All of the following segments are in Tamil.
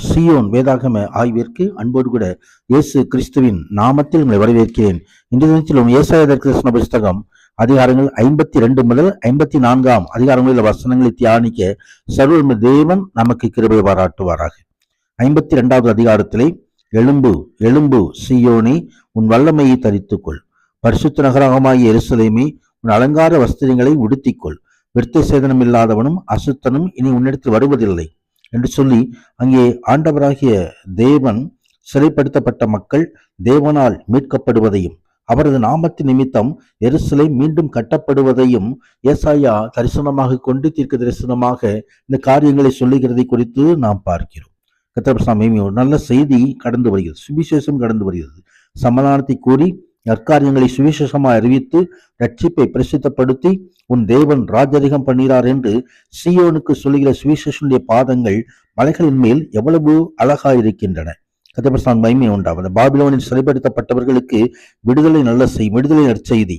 சீயோன் வேதாகம ஆய்விற்கு அன்போடு கூட இயேசு கிறிஸ்துவின் நாமத்தில் உங்களை வரவேற்கிறேன். இன்றைய தினத்திலும் ஏசாயா தரிசன புஸ்தகம் அதிகாரங்கள் 52 முதல் 54 அதிகாரங்களில் வசனங்களை தியானிக்க சர்வ தேவன் நமக்கு கிருபை பாராட்டுவாராக. 52வது அதிகாரத்திலே, எழும்பு எழும்பு சீயோனே, உன் வல்லமையை தரித்துக்கொள். பரிசுத்த நகரமாகிய எருசலேமே, உன் அலங்கார வஸ்திரங்களை உடுத்திக்கொள். விருத்த சேதனம் இல்லாதவனும் அசுத்தனும் இனி உன்னிடத்தில் வருவதில்லை என்று சொல்லி அங்கே ஆண்டவராகிய தேவன் சிறைப்படுத்தப்பட்ட மக்கள் தேவனால் மீட்கப்படுவதையும் அவரது நாமத்தின் நிமித்தம் எருசலேம் மீண்டும் கட்டப்படுவதையும் ஏசாயா தரிசனமாக கொண்டு தீர்க்க தரிசனமாக இந்த காரியங்களை சொல்லுகிறதை குறித்து நாம் பார்க்கிறோம். கர்த்தர் ஒரு நல்ல செய்தி கடந்து வருகிறது, சுவிசேஷம் கடந்து வருகிறது. சமாதானத்தை கூறி நற்காரியங்களை சுவிசேஷமாக அறிவித்து ரட்சிப்பை பிரசித்தப்படுத்தி உன் தேவன் ராஜரிகம் பண்ணுகிறார் என்று சீயோனுக்கு சொல்லுகிற சுவிசேஷனுடைய பாதங்கள் மலைகளின் மேல் எவ்வளவு அழகாயிருக்கின்றன. கர்த்தர் மகிமை உண்டாவது. பாபிலோனில் சிறைப்படுத்தப்பட்டவர்களுக்கு விடுதலை விடுதலை நற்செய்தி.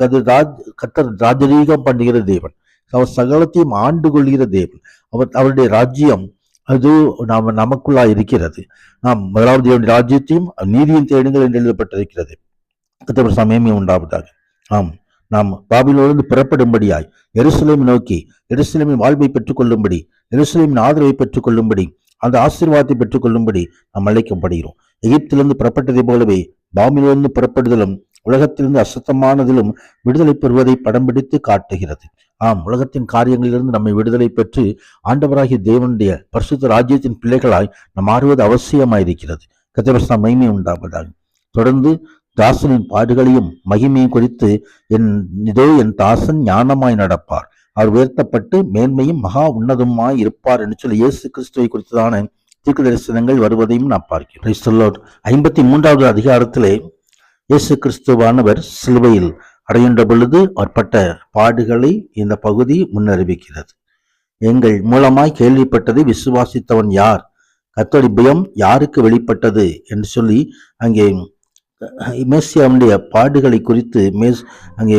கர்த்தர் ராஜரீகம் பண்ணுகிற தேவன், அவர் சகலத்தையும் ஆண்டு கொள்கிற தேவன். அவருடைய ராஜ்யம் அது நமக்குள்ளா இருக்கிறது. நாம் முதலாவது தேவனுடைய ராஜ்யத்தையும் நீதியின் தேடுங்கள் என்று எழுதப்பட்டிருக்கிறது. கர்த்தர் மகிமை உண்டாவதாக. நாம் பாபிலோனிலிருந்து புறப்படும்படியாய் எருசலேம் நோக்கி எருசலேமின் வாழ்வை பெற்றுக் கொள்ளும்படி, எருசலேமின் ஆதரவை பெற்றுக் கொள்ளும்படி, அந்த ஆசீர்வாதத்தை பெற்றுக் கொள்ளும்படி நாம் அழைக்கப்படுகிறோம். எகிப்திலிருந்து புறப்பட்டதை போலவே பாபிலோனிலிருந்து புறப்படுதலும் உலகத்திலிருந்து அசுத்தமானதிலும் விடுதலை பெறுவதை படம் பிடித்து காட்டுகிறது. உலகத்தின் காரியங்களிலிருந்து நம்மை விடுதலை பெற்று ஆண்டவராகிய தேவனுடைய பரிசுத்த ராஜ்யத்தின் பிள்ளைகளாய் நாம் மாறுவது அவசியமாயிருக்கிறது. கர்த்தர் மகிமை உண்டாவதாக. தொடர்ந்து தாசனின் பாடுகளையும் மகிமையும் குறித்து, என் தாசன் ஞானமாய் நடப்பார், அவர் உயர்த்தப்பட்டு மேன்மையும் மகா உன்னதமாய் இருப்பார் என்று சொல்லி இயேசு கிறிஸ்துவை குறித்ததான தீர்க்க தரிசனங்கள் வருவதையும் நான் பார்க்கிறேன். 53வது அதிகாரத்திலே இயேசு கிறிஸ்துவானவர் சிலுவையில் அடைகின்ற பொழுது அவர் பட்ட பாடுகளை இந்த பகுதி முன்னறிவிக்கிறது. எங்கள் மூலமாய் கேள்விப்பட்டதை விசுவாசித்தவன் யார்? கர்த்தருடைய பயம் யாருக்கு வெளிப்பட்டது என்று சொல்லி அங்கே மேசியாவுடைய பாடுகளை குறித்து அங்கே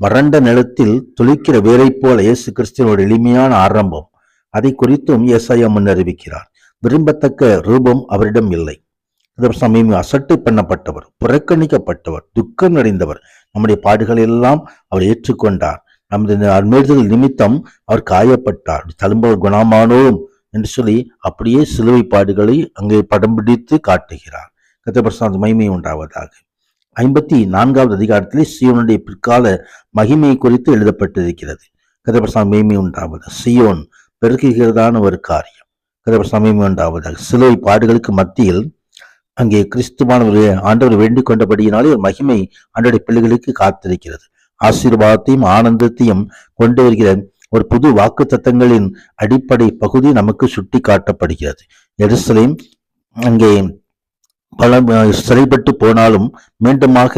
வறண்ட நிலத்தில் துளிக்கிற வேரை போல இயேசு கிறிஸ்துவோட எளிமையான ஆரம்பம், அதை குறித்தும் ஏசாயா முன்னறிவிக்கிறார். விரும்பத்தக்க ரூபம் அவரிடம் இல்லை. சமயம் அசட்டை பண்ணப்பட்டவர், புறக்கணிக்கப்பட்டவர், துக்கம் அடைந்தவர். நம்முடைய பாடுகள் எல்லாம் அவர் ஏற்றுக்கொண்டார். நமது அருமேறுதல் நிமித்தம் அவர் காயப்பட்டார், தழும்பவர் குணமானோம் என்று சொல்லி அப்படியே சிலுவை பாடுகளை அங்கே படம் பிடித்து காட்டுகிறார். கர்த்தர் மகிமை உண்டாவதாக. 54வது அதிகாரத்திலே சீயோனுடைய பிற்கால மகிமையை குறித்து எழுதப்பட்டிருக்கிறது. கர்த்தர் மகிமை உண்டாவது. சீயோன் பெருகுகிறதான ஒரு காரியம். கர்த்தர் மகிமை உண்டாவதாக. சிலுவை பாடுகளுக்கு மத்தியில் அங்கே கிறிஸ்துவானவருடைய ஆண்டவர் வேண்டிக் கொண்டபடியினாலே ஒரு மகிமை ஆண்டவருடைய பிள்ளைகளுக்கு காத்திருக்கிறது. ஆசீர்வாதத்தையும் ஆனந்தத்தையும் கொண்டு வருகிற ஒரு புது வாக்கு தத்தங்களின் அடிப்படை பகுதி நமக்கு சுட்டி காட்டப்படுகிறது. எருசலேம் அங்கே பல சிறைப்பட்டு போனாலும் மீண்டுமாக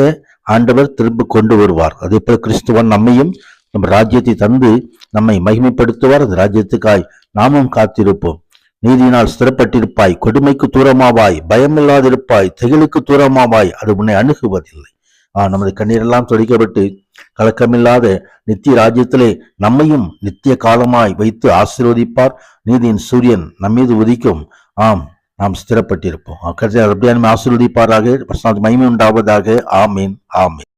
ஆண்டவர் திரும்ப கொண்டு வருவார். அதே போல கிறிஸ்துவன் நம்மையும் நம்ம ராஜ்யத்தை தந்து நம்மை மகிமைப்படுத்துவார். அந்த ராஜ்யத்துக்காய் நாமும் காத்திருப்போம். நீதியினால் ஸ்திரப்பட்டிருப்பாய், கொடுமைக்கு தூரமாவாய், பயமில்லாதிருப்பாய், திகிலுக்கு தூரமாவாய், அது உன்னை அணுகுவதில்லை. நமது கண்ணீரெல்லாம் துடைக்கப்பட்டு கலக்கமில்லாத நித்திய ராஜ்யத்திலே நம்மையும் நித்திய காலமாய் வைத்து ஆசீர்வதிப்பார். நீதியின் சூரியன் நம்மீது உதிக்கும். நாம் ஸ்திரப்பட்டிருப்போம். அப்படியே நம்ம ஆசீர்வதிப்பாராக. மகிமை உண்டாவதாக. ஆமீன், ஆமீன்.